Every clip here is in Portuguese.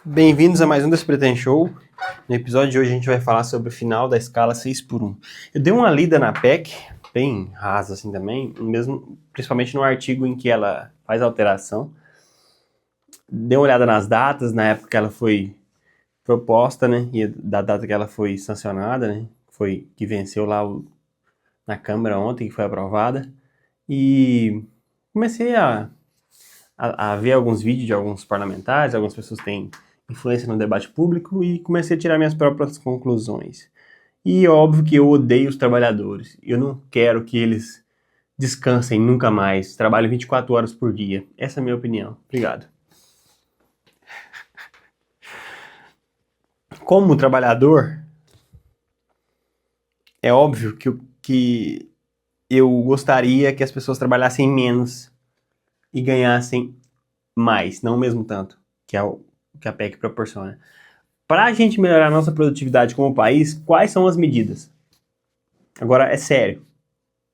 Bem-vindos a mais um Desse Pretend Show. No episódio de hoje a gente vai falar sobre o final da escala 6x1. Eu dei uma lida na PEC, bem rasa assim também, mesmo, principalmente no artigo em que ela faz a alteração. Dei uma olhada nas datas, na época que ela foi proposta, né, e da data que ela foi sancionada, né, que venceu lá na Câmara ontem, que foi aprovada. E comecei a ver alguns vídeos de alguns parlamentares, algumas pessoas têm influência no debate público e comecei a tirar minhas próprias conclusões. E óbvio que eu odeio os trabalhadores. Eu não quero que eles descansem nunca mais, trabalhem 24 horas por dia. Essa é a minha opinião. Obrigado. Como trabalhador, é óbvio que eu gostaria que as pessoas trabalhassem menos e ganhassem mais, não o mesmo tanto, que é o que a PEC proporciona. Para a gente melhorar a nossa produtividade como país, quais são as medidas? Agora, é sério.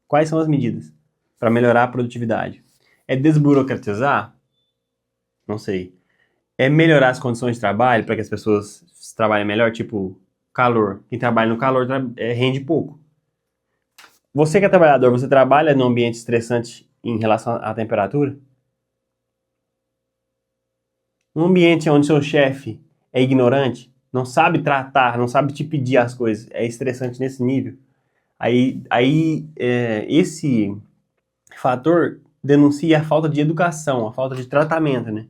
Quais são as medidas para melhorar a produtividade? É desburocratizar? Não sei. É melhorar as condições de trabalho para que as pessoas trabalhem melhor? Tipo, calor. Quem trabalha no calor rende pouco. Você que é trabalhador, você trabalha num ambiente estressante em relação à temperatura? Um ambiente onde seu chefe é ignorante, não sabe tratar, não sabe te pedir as coisas, é estressante nesse nível. Esse fator denuncia a falta de educação, a falta de tratamento, né?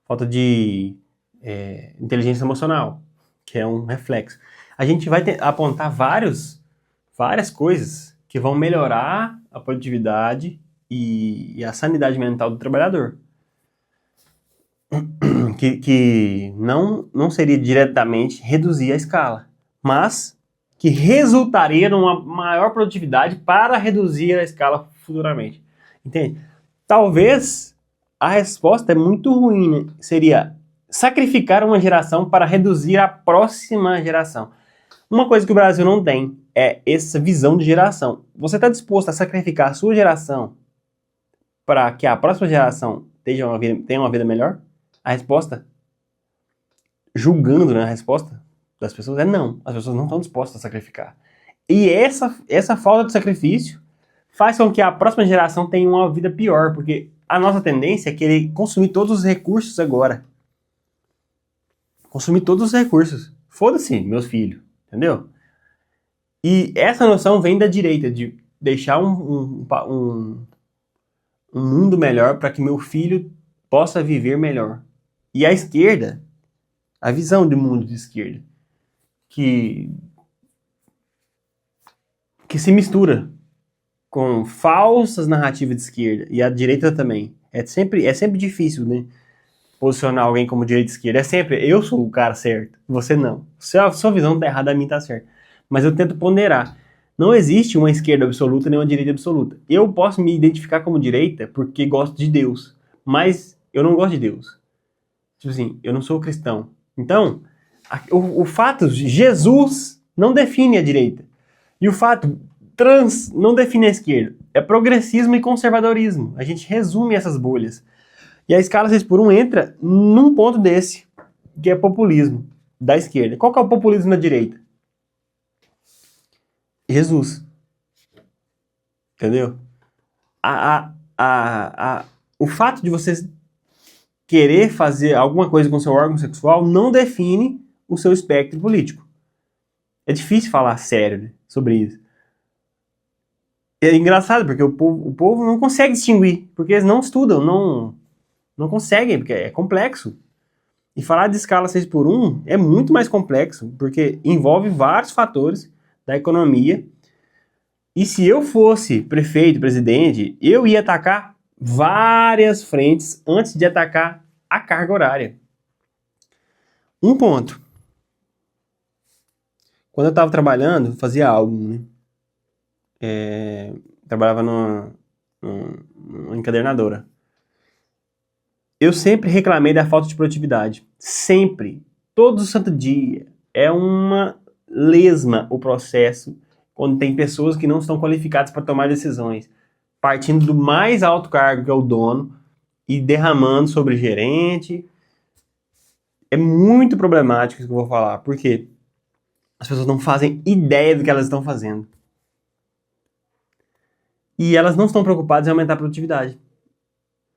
Falta de inteligência emocional, que é um reflexo. A gente vai apontar várias coisas que vão melhorar a produtividade e a sanidade mental do trabalhador. Que não seria diretamente reduzir a escala, mas que resultaria numa maior produtividade para reduzir a escala futuramente. Entende? Talvez a resposta é muito ruim, né? Seria sacrificar uma geração para reduzir a próxima geração. Uma coisa que o Brasil não tem é essa visão de geração. Você está disposto a sacrificar a sua geração para que a próxima geração tenha uma vida melhor? A resposta, julgando, né, a resposta das pessoas é não. As pessoas não estão dispostas a sacrificar. E essa falta de sacrifício faz com que a próxima geração tenha uma vida pior, porque a nossa tendência é querer consumir todos os recursos agora. Consumir todos os recursos. Foda-se, meus filhos. Entendeu? E essa noção vem da direita, de deixar um mundo melhor para que meu filho possa viver melhor. E a esquerda, a visão de mundo de esquerda, que se mistura com falsas narrativas de esquerda, e a direita também. É sempre difícil, né? Posicionar alguém como direita e esquerda. É sempre, eu sou o cara certo, você não. Se a sua visão tá errada, a minha tá certa. Mas eu tento ponderar. Não existe uma esquerda absoluta nem uma direita absoluta. Eu posso me identificar como direita porque gosto de Deus, mas eu não gosto de Deus. Tipo assim, eu não sou cristão. Então, o fato de Jesus não define a direita. E o fato trans não define a esquerda. É progressismo e conservadorismo. A gente resume essas bolhas. E a escala 6x1 entra num ponto desse, que é populismo da esquerda. Qual que é o populismo da direita? Jesus. Entendeu? O fato de você querer fazer alguma coisa com seu órgão sexual não define o seu espectro político. É difícil falar sério, né, sobre isso. É engraçado, porque o povo não consegue distinguir, porque eles não estudam, não conseguem, porque é complexo. E falar de escala 6x1 é muito mais complexo, porque envolve vários fatores da economia. E se eu fosse prefeito, presidente, eu ia atacar várias frentes antes de atacar a carga horária. Um ponto. Quando eu estava trabalhando, fazia álbum, né? Trabalhava numa encadernadora. Eu sempre reclamei da falta de produtividade. Sempre. Todo santo dia. É uma lesma o processo quando tem pessoas que não estão qualificadas para tomar decisões. Partindo do mais alto cargo, que é o dono, e derramando sobre o gerente. É muito problemático isso que eu vou falar, porque as pessoas não fazem ideia do que elas estão fazendo. E elas não estão preocupadas em aumentar a produtividade.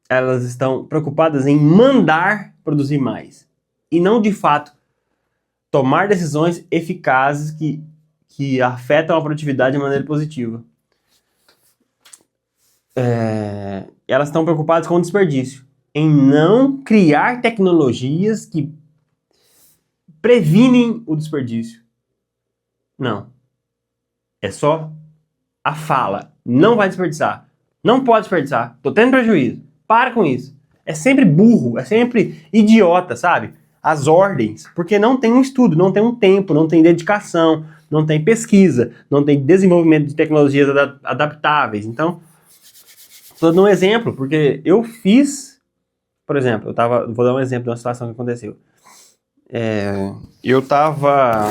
Elas estão preocupadas em mandar produzir mais. E não, de fato, tomar decisões eficazes que afetam a produtividade de maneira positiva. Elas estão preocupadas com o desperdício, em não criar tecnologias que previnem o desperdício. Não. É só a fala. Não vai desperdiçar. Não pode desperdiçar. Tô tendo prejuízo. Para com isso. É sempre burro, é sempre idiota, sabe? As ordens, porque não tem um estudo, não tem um tempo, não tem dedicação, não tem pesquisa, não tem desenvolvimento de tecnologias adaptáveis. Então, tô dando um exemplo, porque eu fiz, por exemplo, vou dar um exemplo de uma situação que aconteceu. Eu tava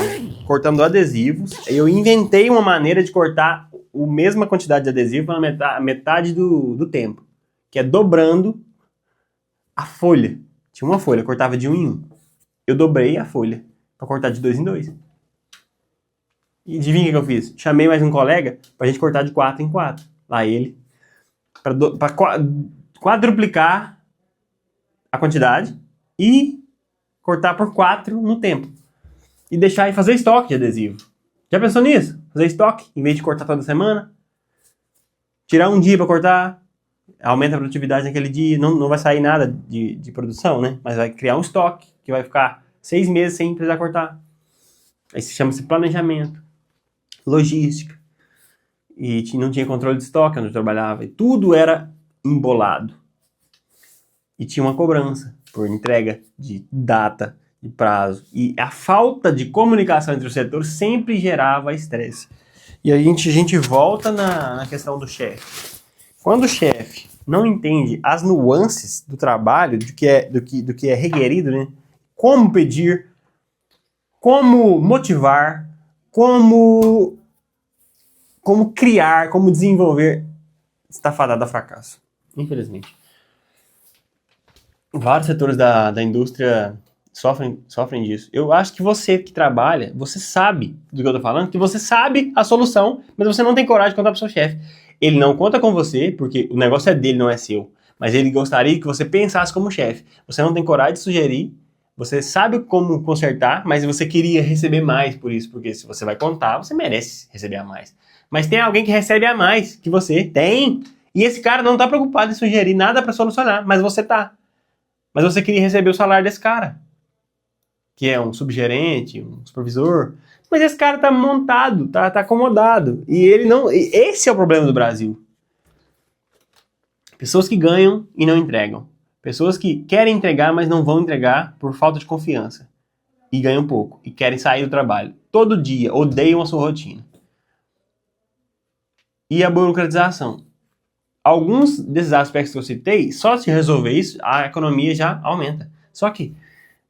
cortando adesivos, eu inventei uma maneira de cortar a mesma quantidade de adesivo na metade do tempo, que é dobrando a folha. Tinha uma folha, eu cortava de 1 em 1. Eu dobrei a folha para cortar de 2 em 2. E adivinha o que eu fiz? Chamei mais um colega pra gente cortar de 4 em 4. Lá ele, para quadruplicar a quantidade e cortar por 4 no tempo. E deixar e fazer estoque de adesivo. Já pensou nisso? Fazer estoque, em vez de cortar toda semana? Tirar um dia para cortar, aumenta a produtividade naquele dia, não vai sair nada de produção, né? Mas vai criar um estoque, que vai ficar 6 meses sem precisar cortar. Aí se chama-se planejamento, logística. E não tinha controle de estoque onde eu trabalhava. E tudo era embolado. E tinha uma cobrança por entrega de data, de prazo. E a falta de comunicação entre os setores sempre gerava estresse. E aí a gente volta na questão do chefe. Quando o chefe não entende as nuances do trabalho, do que é requerido, né? Como pedir, como motivar, como criar, como desenvolver, está fadado a fracasso. Infelizmente. Vários setores da indústria sofrem disso. Eu acho que você que trabalha, você sabe do que eu tô falando, que você sabe a solução, mas você não tem coragem de contar pro seu chefe. Ele não conta com você, porque o negócio é dele, não é seu. Mas ele gostaria que você pensasse como chefe. Você não tem coragem de sugerir, você sabe como consertar, mas você queria receber mais por isso, porque se você vai contar, você merece receber a mais. Mas tem alguém que recebe a mais que você. Tem! E esse cara não tá preocupado em sugerir nada para solucionar, mas você tá. Mas você queria receber o salário desse cara, que é um subgerente, um supervisor. Mas esse cara tá montado, tá acomodado. E ele não. Esse é o problema do Brasil. Pessoas que ganham e não entregam. Pessoas que querem entregar, mas não vão entregar por falta de confiança. E ganham pouco. E querem sair do trabalho. Todo dia. Odeiam a sua rotina. E a burocratização. Alguns desses aspectos que eu citei, só se resolver isso, a economia já aumenta. Só que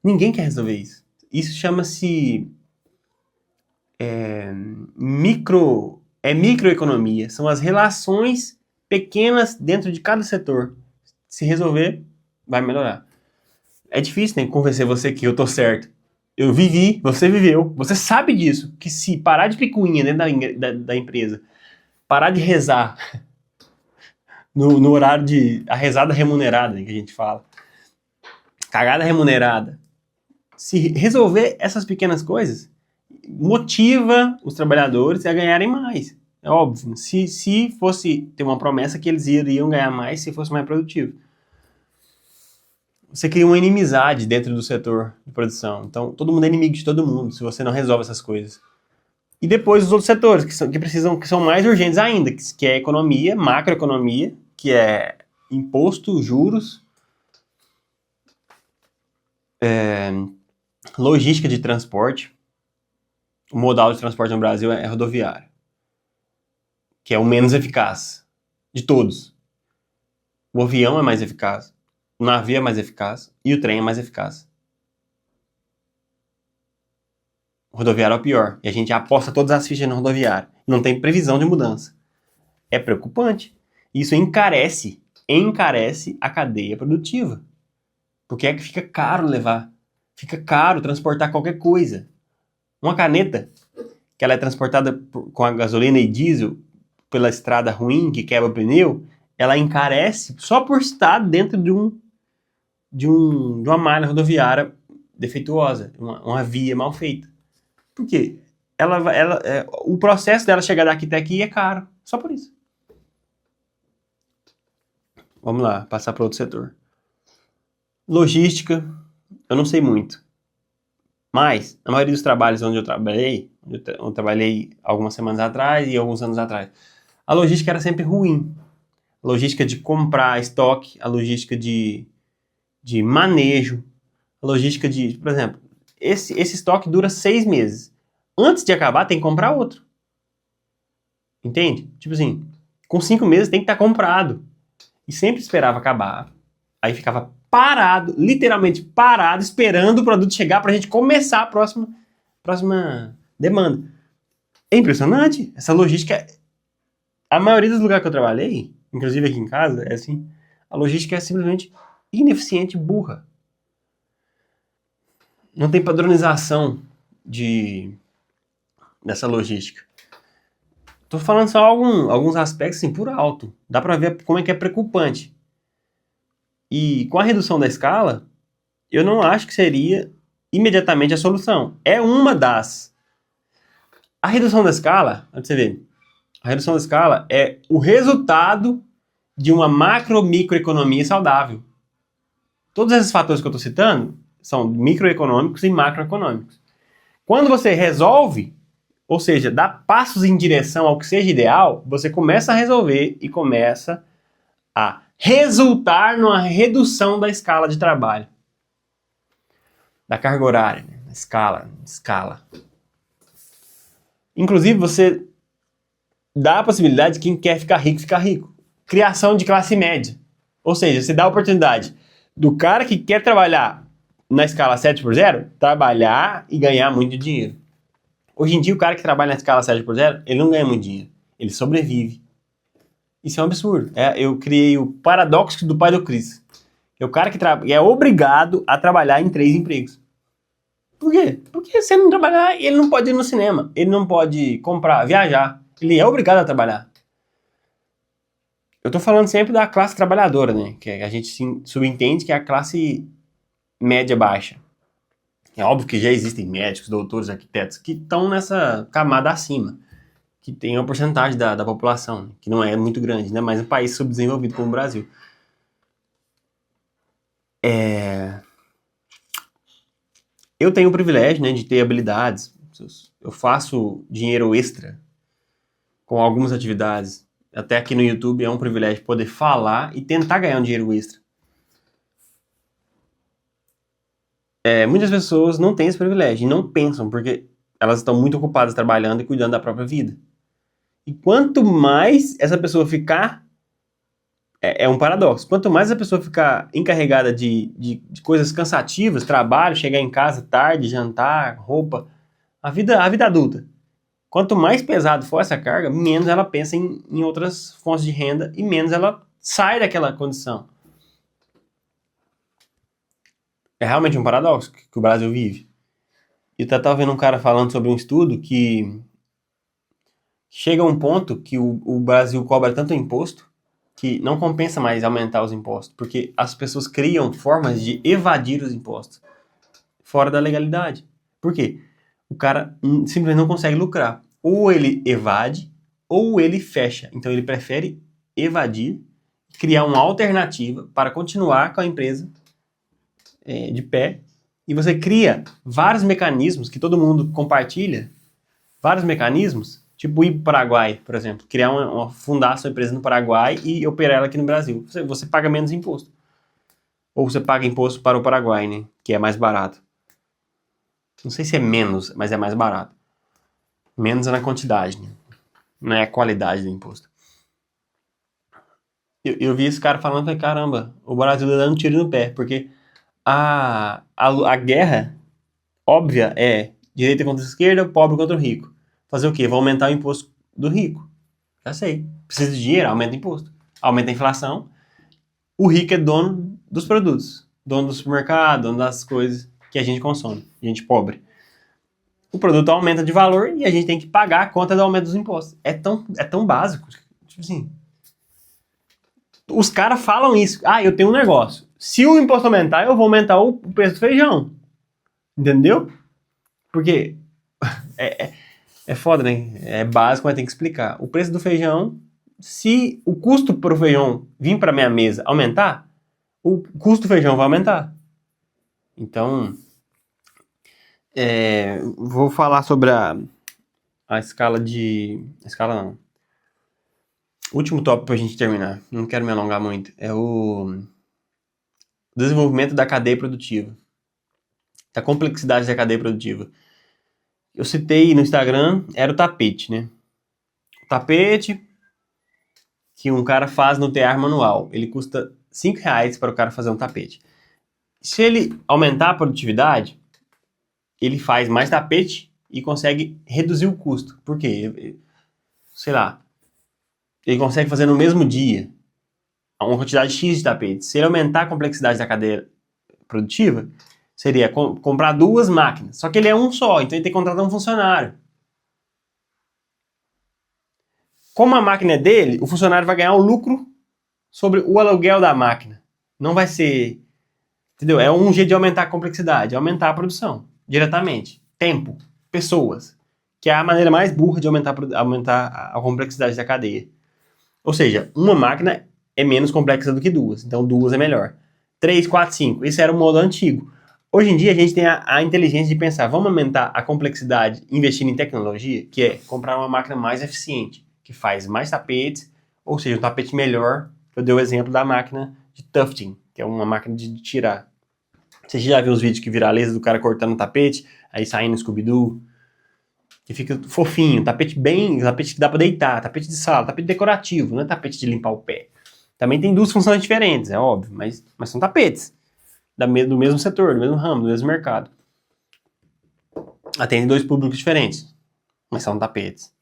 ninguém quer resolver isso. Isso chama-se microeconomia. São as relações pequenas dentro de cada setor. Se resolver, vai melhorar. É difícil, né, convencer você que eu tô certo. Eu vivi, você viveu, você sabe disso. Que se parar de picuinha dentro da empresa, parar de rezar no horário a rezada remunerada, né, que a gente fala, cagada remunerada, se resolver essas pequenas coisas, motiva os trabalhadores a ganharem mais. É óbvio, se fosse ter uma promessa que eles iriam ganhar mais se fosse mais produtivo. Você cria uma inimizade dentro do setor de produção. Então, todo mundo é inimigo de todo mundo se você não resolve essas coisas. E depois os outros setores que são mais urgentes ainda, que é a economia, macroeconomia, que é imposto, juros, logística de transporte. O modal de transporte no Brasil é rodoviário, que é o menos eficaz de todos. O avião é mais eficaz, o navio é mais eficaz e o trem é mais eficaz. O rodoviário é o pior, e a gente aposta todas as fichas no rodoviário. Não tem previsão de mudança. É preocupante. Isso encarece a cadeia produtiva. Porque é que fica caro levar. Fica caro transportar qualquer coisa. Uma caneta, que ela é transportada com a gasolina e diesel pela estrada ruim, que quebra o pneu, ela encarece só por estar dentro de uma malha rodoviária defeituosa, uma via mal feita. Por quê? O processo dela chegar daqui até aqui é caro. Só por isso. Vamos lá, passar para outro setor. Logística, eu não sei muito. Mas, na maioria dos trabalhos onde eu trabalhei algumas semanas atrás e alguns anos atrás, a logística era sempre ruim. A logística de comprar estoque, a logística de manejo, a logística de... Por exemplo, esse estoque dura 6 meses. Antes de acabar, tem que comprar outro. Entende? Tipo assim, com 5 meses tem que estar comprado. E sempre esperava acabar. Aí ficava parado, literalmente parado, esperando o produto chegar pra gente começar a próxima demanda. É impressionante. Essa logística... A maioria dos lugares que eu trabalhei, inclusive aqui em casa, é assim. A logística é simplesmente ineficiente e burra. Não tem padronização dessa logística. Tô falando só alguns aspectos assim, por alto. Dá pra ver como é que é preocupante. E com a redução da escala, eu não acho que seria imediatamente a solução. É uma das. A redução da escala, onde você vê, a redução da escala é o resultado de uma macro-microeconomia saudável. Todos esses fatores que eu estou citando são microeconômicos e macroeconômicos. Quando você resolve, ou seja, dá passos em direção ao que seja ideal, você começa a resolver e começa a resultar numa redução da escala de trabalho. Da carga horária, né? Escala. Inclusive, você dá a possibilidade de quem quer ficar rico. Criação de classe média. Ou seja, você dá a oportunidade do cara que quer trabalhar na escala 7x0, trabalhar e ganhar muito dinheiro. Hoje em dia, o cara que trabalha na escala 7x0, ele não ganha muito dinheiro. Ele sobrevive. Isso é um absurdo. Eu criei o paradoxo do pai do Chris. É o cara que é obrigado a trabalhar em 3 empregos. Por quê? Porque se ele não trabalhar, ele não pode ir no cinema. Ele não pode comprar, viajar. Ele é obrigado a trabalhar. Eu tô falando sempre da classe trabalhadora, né? Que a gente subentende que é a classe média baixa. É óbvio que já existem médicos, doutores, arquitetos que estão nessa camada acima, que tem uma porcentagem da população, né? Que não é muito grande, né? Mas um país subdesenvolvido como o Brasil. Eu tenho o privilégio, né, de ter habilidades. Eu faço dinheiro extra com algumas atividades. Até aqui no YouTube é um privilégio poder falar e tentar ganhar um dinheiro extra. Muitas pessoas não têm esse privilégio e não pensam, porque elas estão muito ocupadas trabalhando e cuidando da própria vida. E quanto mais essa pessoa ficar... É um paradoxo. Quanto mais a pessoa ficar encarregada de coisas cansativas, trabalho, chegar em casa tarde, jantar, roupa, a vida adulta. Quanto mais pesado for essa carga, menos ela pensa em outras fontes de renda e menos ela sai daquela condição. É realmente um paradoxo que o Brasil vive. E eu estava vendo um cara falando sobre um estudo que chega a um ponto que o Brasil cobra tanto imposto que não compensa mais aumentar os impostos, porque as pessoas criam formas de evadir os impostos fora da legalidade. Por quê? O cara simplesmente não consegue lucrar. Ou ele evade, ou ele fecha. Então ele prefere evadir, criar uma alternativa para continuar com a empresa de pé. E você cria vários mecanismos que todo mundo compartilha, vários mecanismos, tipo ir para o Paraguai, por exemplo, fundar sua empresa no Paraguai e operar ela aqui no Brasil. Você paga menos imposto. Ou você paga imposto para o Paraguai, né? Que é mais barato. Não sei se é menos, mas é mais barato. Menos é na quantidade, né? Não é a qualidade do imposto. Eu vi esse cara falando, falei, caramba, o Brasil tá dando tiro no pé, porque a guerra óbvia é direita contra a esquerda, pobre contra o rico. Fazer o quê? Vou aumentar o imposto do rico. Já sei. Precisa de dinheiro, aumenta o imposto. Aumenta a inflação. O rico é dono dos produtos. Dono do supermercado, dono das coisas. que a gente consome, gente pobre. O produto aumenta de valor e a gente tem que pagar a conta do aumento dos impostos. É tão básico. Tipo assim, os caras falam isso. Ah, eu tenho um negócio. Se o imposto aumentar, eu vou aumentar o preço do feijão. Entendeu? Porque é foda, né? É básico, mas tem que explicar. O preço do feijão, se o custo pro feijão vir para minha mesa aumentar, o custo do feijão vai aumentar. Então, vou falar sobre a escala de... Escala não. Último tópico pra gente terminar. Não quero me alongar muito. É o desenvolvimento da cadeia produtiva. Da complexidade da cadeia produtiva. Eu citei no Instagram, era o tapete, né? O tapete que um cara faz no tear manual. Ele custa R$5 para o cara fazer um tapete. Se ele aumentar a produtividade, ele faz mais tapete e consegue reduzir o custo. Por quê? Sei lá. Ele consegue fazer no mesmo dia uma quantidade X de tapetes. Se ele aumentar a complexidade da cadeia produtiva, seria comprar 2 máquinas. Só que ele é um só, então ele tem que contratar um funcionário. Como a máquina é dele, o funcionário vai ganhar o lucro sobre o aluguel da máquina. Não vai ser... Entendeu? É um jeito de aumentar a complexidade, aumentar a produção, diretamente. Tempo, pessoas, que é a maneira mais burra de aumentar a complexidade da cadeia. Ou seja, uma máquina é menos complexa do que 2, então 2 é melhor. 3, 4, 5, esse era o modo antigo. Hoje em dia a gente tem a inteligência de pensar, vamos aumentar a complexidade investindo em tecnologia, que é comprar uma máquina mais eficiente, que faz mais tapetes, ou seja, um tapete melhor. Eu dei o exemplo da máquina de tufting, que é uma máquina de tirar. Você já viu os vídeos que viralizam do cara cortando o tapete, aí saindo no Scooby-Doo, que fica fofinho, tapete que dá pra deitar, tapete de sala, tapete decorativo, não é tapete de limpar o pé. Também tem 2 funções diferentes, é óbvio, mas são tapetes do mesmo setor, do mesmo ramo, do mesmo mercado. Atende 2 públicos diferentes, mas são tapetes.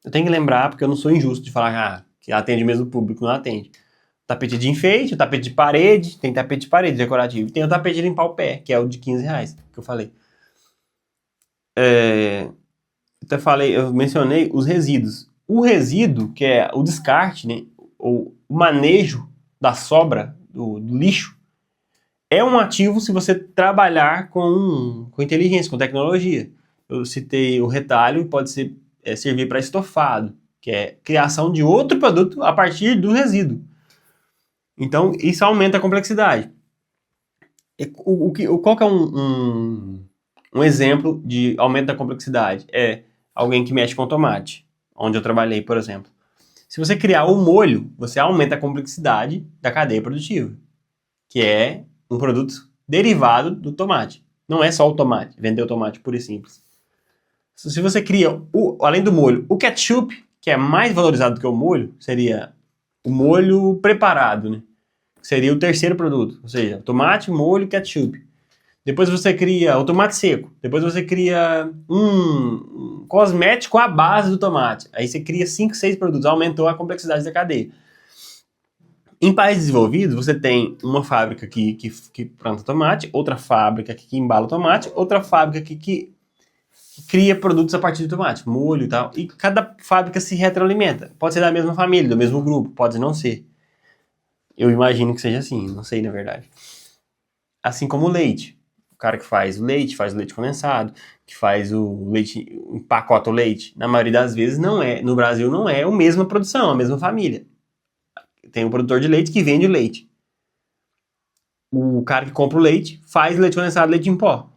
Eu tenho que lembrar, porque eu não sou injusto de falar que atende o mesmo público, não atende. Tapete de enfeite, o tapete de parede, tem tapete de parede decorativo, e tem o tapete de limpar o pé, que é o de R$15, que eu falei. Eu mencionei os resíduos. O resíduo, que é o descarte, né, ou o manejo da sobra, do lixo, é um ativo se você trabalhar com inteligência, com tecnologia. Eu citei o retalho, pode servir para estofado, que é criação de outro produto a partir do resíduo. Então, isso aumenta a complexidade. Qual que é um exemplo de aumento da complexidade? É alguém que mexe com tomate, onde eu trabalhei, por exemplo. Se você criar um molho, você aumenta a complexidade da cadeia produtiva, que é um produto derivado do tomate. Não é só o tomate, vender o tomate puro e simples. Se você cria, além do molho, o ketchup, que é mais valorizado do que o molho, seria o molho preparado, né? Seria o terceiro produto, ou seja, tomate, molho, ketchup. Depois você cria o tomate seco. Depois você cria um cosmético à base do tomate. Aí você cria 5, 6 produtos. Aumentou a complexidade da cadeia. Em países desenvolvidos, você tem uma fábrica que planta tomate, outra fábrica que embala o tomate, outra fábrica que cria produtos a partir do tomate, molho e tal. E cada fábrica se retroalimenta. Pode ser da mesma família, do mesmo grupo, pode não ser. Eu imagino que seja assim, não sei na verdade. Assim como o leite. O cara que faz o leite condensado, que faz o leite, empacota o leite. Na maioria das vezes no Brasil não é a mesma produção, a mesma família. Tem um produtor de leite que vende o leite. O cara que compra o leite faz leite condensado, leite em pó.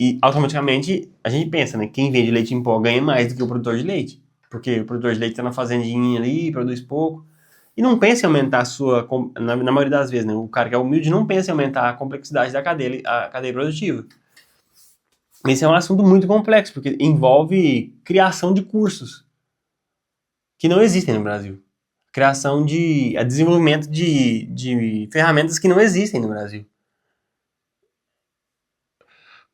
E automaticamente a gente pensa, né? Quem vende leite em pó ganha mais do que o produtor de leite. Porque o produtor de leite está na fazendinha ali, produz pouco. E não pensa em aumentar na maioria das vezes, né? O cara que é humilde não pensa em aumentar a complexidade da cadeia produtiva. Esse é um assunto muito complexo, porque envolve criação de cursos que não existem no Brasil. Desenvolvimento de ferramentas que não existem no Brasil.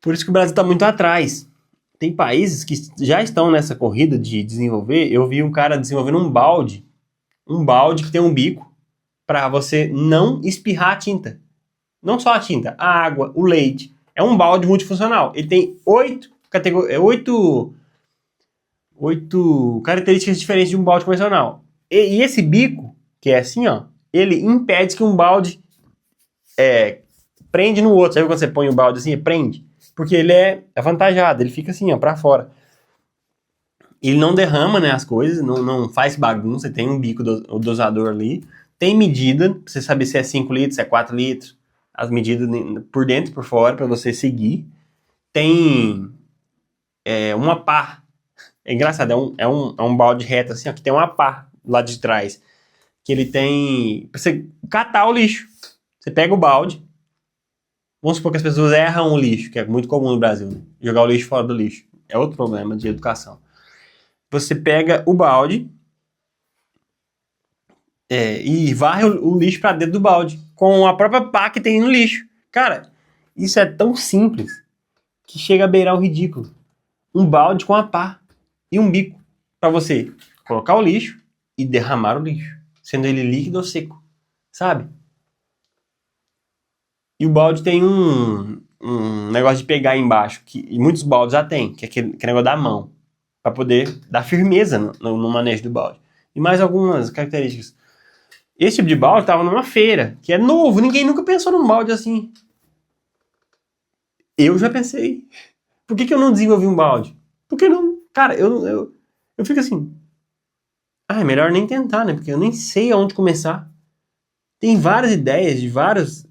Por isso que o Brasil está muito atrás. Tem países que já estão nessa corrida de desenvolver. Eu vi um cara desenvolvendo um balde que tem um bico para você não espirrar a tinta. Não só a tinta, a água, o leite. É um balde multifuncional. Ele tem 8 características diferentes de um balde convencional. E esse bico, que é assim, ó, ele impede que um balde prende no outro. Sabe quando você põe o balde assim, prende? Porque ele é avantajado, ele fica assim, ó, pra fora. Ele não derrama, né, as coisas, não faz bagunça, tem um bico o dosador ali. Tem medida, pra você saber se é 5 litros, se é 4 litros. As medidas por dentro e por fora, pra você seguir. Tem uma pá. É engraçado, é um balde reto assim, ó, que tem uma pá lá de trás. Que ele tem... Pra você catar o lixo. Você pega o balde. Vamos supor que as pessoas erram o lixo, que é muito comum no Brasil, né? Jogar o lixo fora do lixo. É outro problema de educação. Você pega o balde e varre o lixo pra dentro do balde. Com a própria pá que tem no lixo. Cara, isso é tão simples que chega a beirar o ridículo. Um balde com a pá e um bico pra você colocar o lixo e derramar o lixo, sendo ele líquido ou seco, sabe? E o balde tem um negócio de pegar embaixo, e muitos baldes já tem, que é aquele negócio da mão, pra poder dar firmeza no manejo do balde. E mais algumas características. Esse tipo de balde tava numa feira, que é novo, ninguém nunca pensou num balde assim. Eu já pensei. Por que eu não desenvolvi um balde? Porque não. Cara, eu fico assim. Ah, é melhor nem tentar, né? Porque eu nem sei aonde começar. Tem várias ideias de vários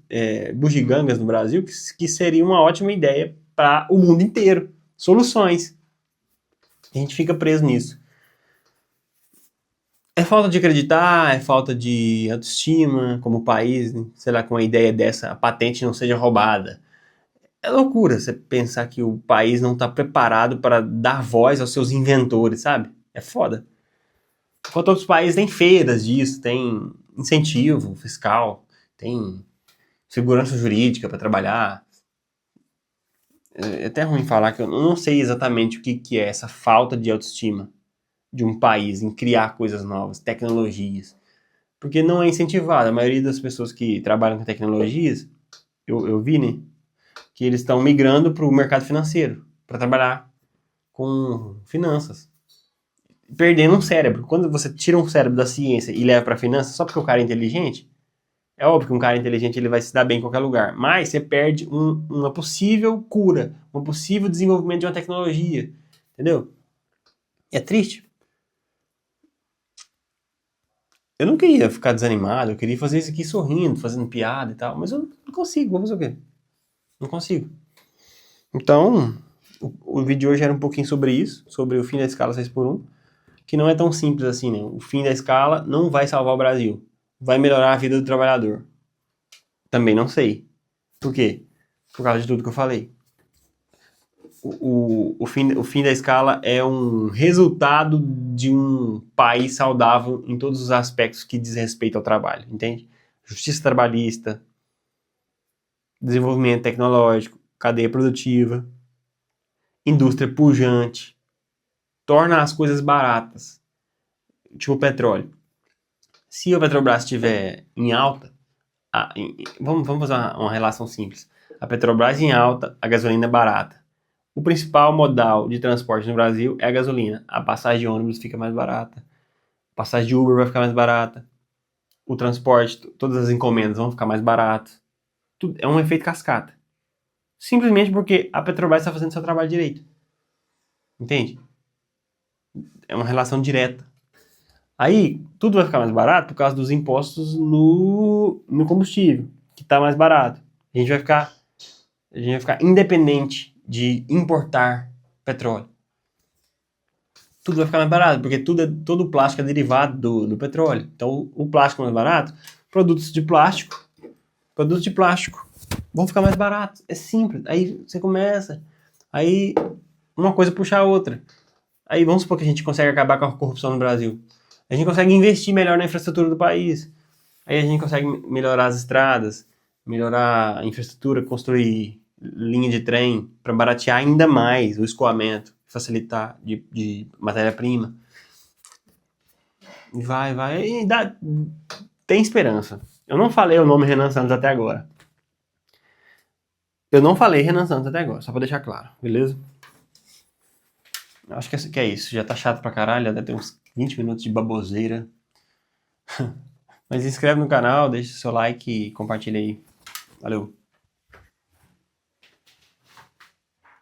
bugigangas no Brasil que seria uma ótima ideia para o mundo inteiro. Soluções. A gente fica preso nisso. É falta de acreditar, é falta de autoestima como país, né? Sei lá, com a ideia dessa, a patente não seja roubada. É loucura você pensar que o país não está preparado para dar voz aos seus inventores, sabe? É foda. Enquanto outros países têm feiras disso, tem incentivo fiscal, tem segurança jurídica para trabalhar. É até ruim falar que eu não sei exatamente o que é essa falta de autoestima de um país em criar coisas novas, tecnologias. Porque não é incentivado. A maioria das pessoas que trabalham com tecnologias, eu vi, né, que eles estão migrando para o mercado financeiro, para trabalhar com finanças. Perdendo um cérebro. Quando você tira um cérebro da ciência e leva para finanças só porque o cara é inteligente, é óbvio que um cara inteligente ele vai se dar bem em qualquer lugar, mas você perde uma possível cura, um possível desenvolvimento de uma tecnologia, entendeu? É triste. Eu não queria ficar desanimado, eu queria fazer isso aqui sorrindo, fazendo piada e tal, mas eu não consigo, vou fazer o quê? Não consigo. Então, o vídeo de hoje era um pouquinho sobre isso, sobre o fim da escala 6x1, que não é tão simples assim, né? O fim da escala não vai salvar o Brasil, vai melhorar a vida do trabalhador. Também não sei. Por quê? Por causa de tudo que eu falei. O fim da escala é um resultado de um país saudável em todos os aspectos que diz respeito ao trabalho, entende? Justiça trabalhista, desenvolvimento tecnológico, cadeia produtiva, indústria pujante, torna as coisas baratas, tipo o petróleo. Se o Petrobras estiver em alta, vamos fazer uma relação simples. A Petrobras em alta, a gasolina é barata. O principal modal de transporte no Brasil é a gasolina. A passagem de ônibus fica mais barata. A passagem de Uber vai ficar mais barata. O transporte, todas as encomendas vão ficar mais baratas. É um efeito cascata. Simplesmente porque a Petrobras está fazendo seu trabalho direito. Entende? É uma relação direta. Aí, tudo vai ficar mais barato por causa dos impostos no combustível, que está mais barato. A gente vai ficar independente de importar petróleo. Tudo vai ficar mais barato, porque todo o plástico é derivado do petróleo. Então, o plástico mais barato, produtos de plástico vão ficar mais baratos. É simples. Aí você começa, aí uma coisa puxa a outra. Aí vamos supor que a gente consegue acabar com a corrupção no Brasil. A gente consegue investir melhor na infraestrutura do país. Aí a gente consegue melhorar as estradas, melhorar a infraestrutura, construir linha de trem para baratear ainda mais o escoamento, facilitar de matéria-prima. Vai, e tem esperança. Eu não falei o nome Renan Santos até agora. Eu não falei Renan Santos até agora, só pra deixar claro, beleza? Acho que é isso. Já tá chato pra caralho, já deve ter uns 20 minutos de baboseira. Mas se inscreve no canal, deixa seu like e compartilha aí. Valeu!